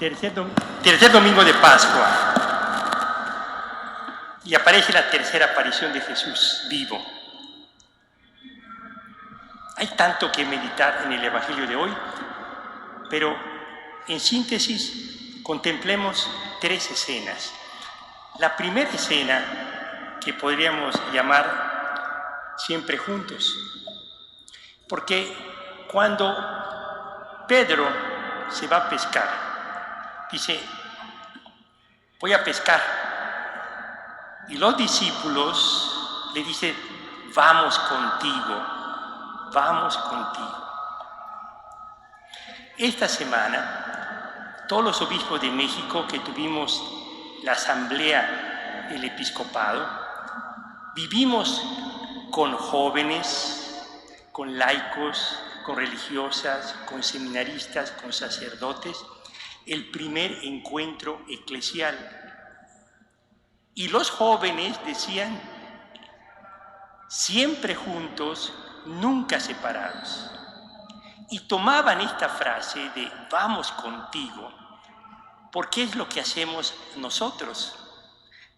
tercer domingo de Pascua, y aparece la tercera aparición de Jesús vivo. Hay tanto que meditar en el Evangelio de hoy, pero en síntesis contemplemos tres escenas. La primera escena que podríamos llamar siempre juntos, porque cuando Pedro se va a pescar, dice, voy a pescar, y los discípulos le dicen, vamos contigo. Esta semana, todos los obispos de México que tuvimos la asamblea del episcopado, vivimos con jóvenes, con laicos, con religiosas, con seminaristas, con sacerdotes, el primer encuentro eclesial. Y los jóvenes decían, siempre juntos, nunca separados. Y tomaban esta frase de vamos contigo, porque es lo que hacemos nosotros.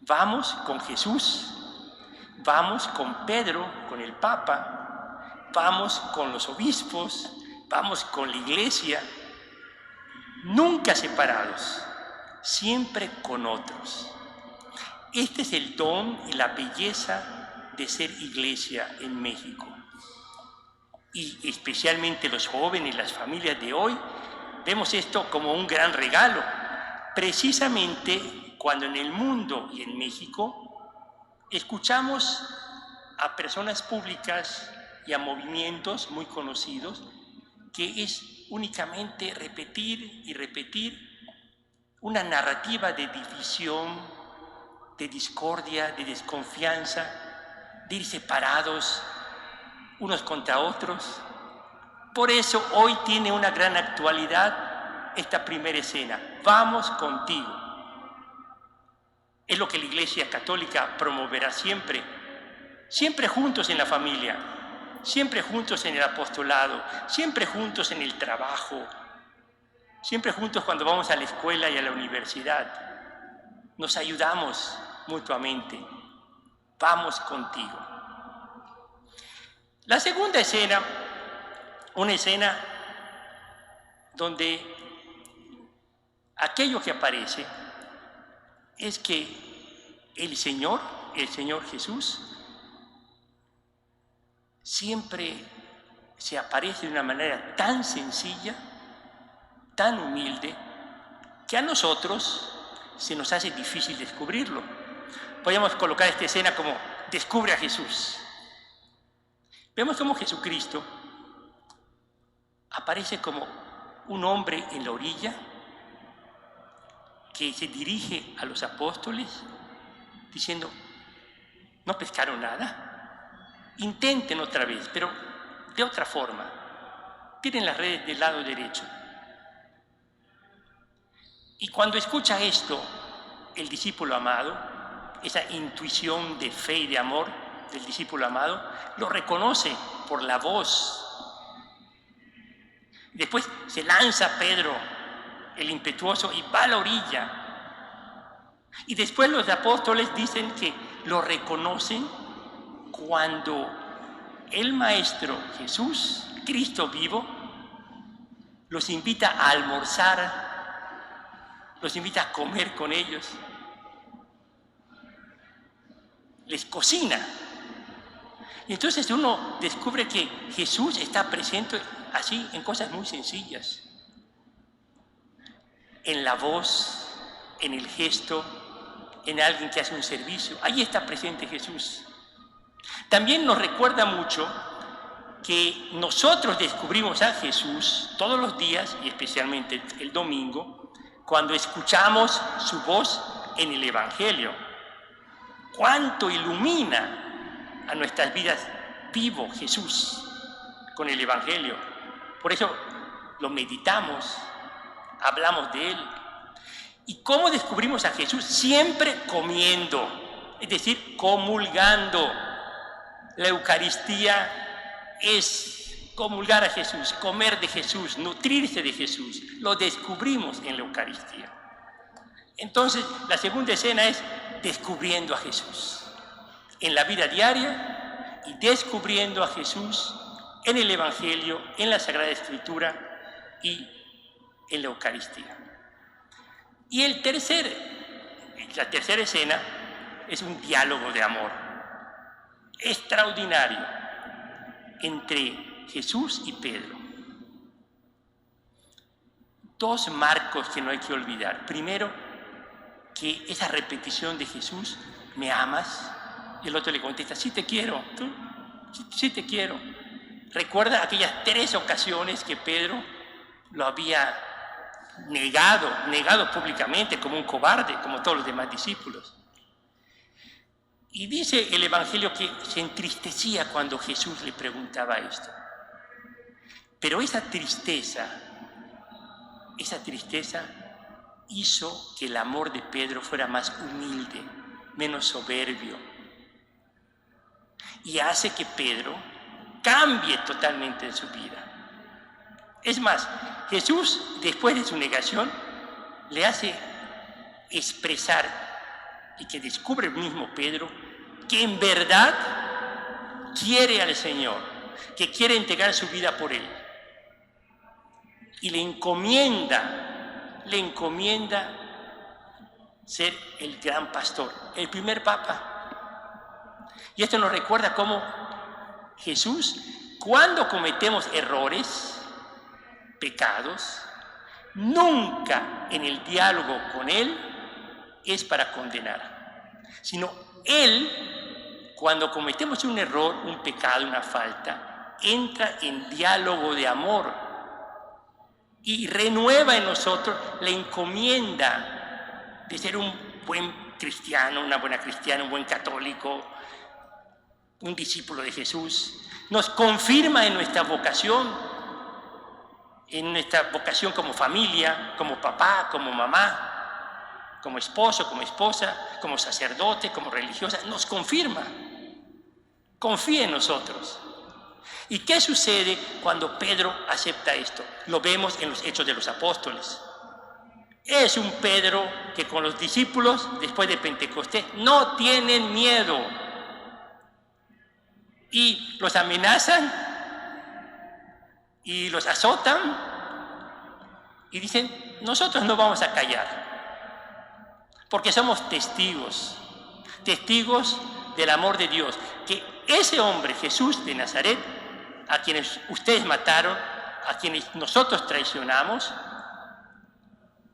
Vamos con Jesús, vamos con Pedro, con el Papa, vamos con los obispos, vamos con la Iglesia, nunca separados, siempre con otros. Este es el don y la belleza de ser Iglesia en México. Y especialmente los jóvenes, las familias de hoy, vemos esto como un gran regalo. Precisamente cuando en el mundo y en México escuchamos a personas públicas y a movimientos muy conocidos que es únicamente repetir y repetir una narrativa de división, de discordia, de desconfianza, de ir separados unos contra otros. Por eso hoy tiene una gran actualidad esta primera escena. Vamos contigo. Es lo que la Iglesia Católica promoverá siempre. Siempre juntos en la familia, siempre juntos en el apostolado, siempre juntos en el trabajo, siempre juntos cuando vamos a la escuela y a la universidad. Nos ayudamos mutuamente. Vamos contigo. La segunda escena, una escena donde aquello que aparece es que el Señor Jesús, siempre se aparece de una manera tan sencilla, tan humilde, que a nosotros se nos hace difícil descubrirlo. Podríamos colocar esta escena como descubre a Jesús. Vemos cómo Jesucristo aparece como un hombre en la orilla que se dirige a los apóstoles diciendo, ¿no pescaron nada? Intenten otra vez, pero de otra forma. Tiren las redes del lado derecho. Y cuando escucha esto, el discípulo amado, esa intuición de fe y de amor del discípulo amado, lo reconoce por la voz. Después se lanza Pedro, el impetuoso, y va a la orilla. Y después los apóstoles dicen que lo reconocen cuando el Maestro Jesús, Cristo vivo, los invita a almorzar, los invita a comer con ellos, les cocina. Y entonces uno descubre que Jesús está presente así en cosas muy sencillas, en la voz, en el gesto, en alguien que hace un servicio. Ahí está presente Jesús. También nos recuerda mucho que nosotros descubrimos a Jesús todos los días, y especialmente el domingo, cuando escuchamos su voz en el Evangelio. ¿Cuánto ilumina a nuestras vidas vivo Jesús con el Evangelio? Por eso lo meditamos, hablamos de Él. ¿Y cómo descubrimos a Jesús? Siempre comiendo, es decir, comulgando. La Eucaristía es comulgar a Jesús, comer de Jesús, nutrirse de Jesús. Lo descubrimos en la Eucaristía. Entonces, la segunda escena es descubriendo a Jesús en la vida diaria y descubriendo a Jesús en el Evangelio, en la Sagrada Escritura y en la Eucaristía. Y la tercera escena es un diálogo de amor extraordinario entre Jesús y Pedro. Dos marcos que no hay que olvidar. Primero, que esa repetición de Jesús, ¿me amas? Y el otro le contesta, sí te quiero, ¿tú? Sí te quiero. Recuerda aquellas 3 ocasiones que Pedro lo había negado públicamente como un cobarde, como todos los demás discípulos. Y dice el Evangelio que se entristecía cuando Jesús le preguntaba esto. Pero esa tristeza hizo que el amor de Pedro fuera más humilde, menos soberbio. Y hace que Pedro cambie totalmente en su vida. Es más, Jesús, después de su negación, le hace expresar, y que descubre el mismo Pedro, que en verdad quiere al Señor, que quiere entregar su vida por Él. Y le encomienda ser el gran pastor, el primer papa. Y esto nos recuerda cómo Jesús, cuando cometemos errores, pecados, nunca en el diálogo con Él es para condenar, sino Él, cuando cometemos un error, un pecado, una falta, entra en diálogo de amor y renueva en nosotros la encomienda de ser un buen cristiano, una buena cristiana, un buen católico, un discípulo de Jesús. Nos confirma en nuestra vocación como familia, como papá, como mamá, como esposo, como esposa, como sacerdote, como religiosa. Nos confirma. Confía en nosotros. ¿Y qué sucede cuando Pedro acepta esto? Lo vemos en los Hechos de los Apóstoles. Es un Pedro que con los discípulos, después de Pentecostés, no tienen miedo. Y los amenazan y los azotan y dicen, nosotros no vamos a callar, porque somos testigos del amor de Dios, que ese hombre, Jesús de Nazaret, a quienes ustedes mataron, a quienes nosotros traicionamos,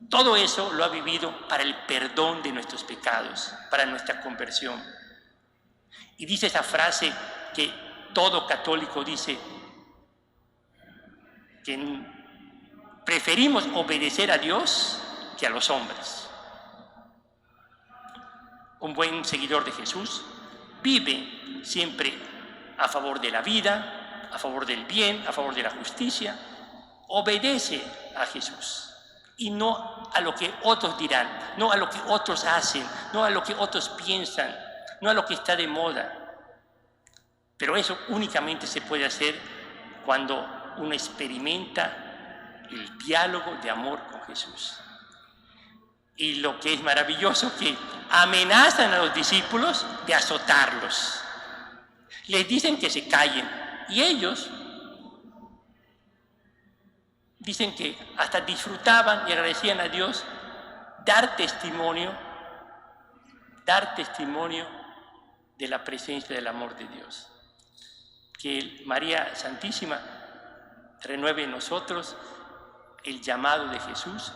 todo eso lo ha vivido para el perdón de nuestros pecados, para nuestra conversión. Y dice esa frase que todo católico dice, que preferimos obedecer a Dios que a los hombres. Un buen seguidor de Jesús vive siempre a favor de la vida, a favor del bien, a favor de la justicia. Obedece a Jesús y no a lo que otros dirán, no a lo que otros hacen, no a lo que otros piensan, no a lo que está de moda. Pero eso únicamente se puede hacer cuando uno experimenta el diálogo de amor con Jesús. Y lo que es maravilloso, que amenazan a los discípulos de azotarlos. Les dicen que se callen. Y ellos dicen que hasta disfrutaban y agradecían a Dios dar testimonio de la presencia del amor de Dios. Que María Santísima renueve en nosotros el llamado de Jesús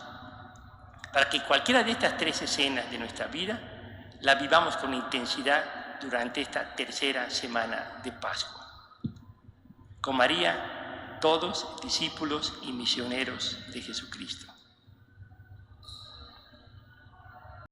para que cualquiera de estas 3 escenas de nuestra vida la vivamos con intensidad durante esta tercera semana de Pascua. Con María, todos discípulos y misioneros de Jesucristo.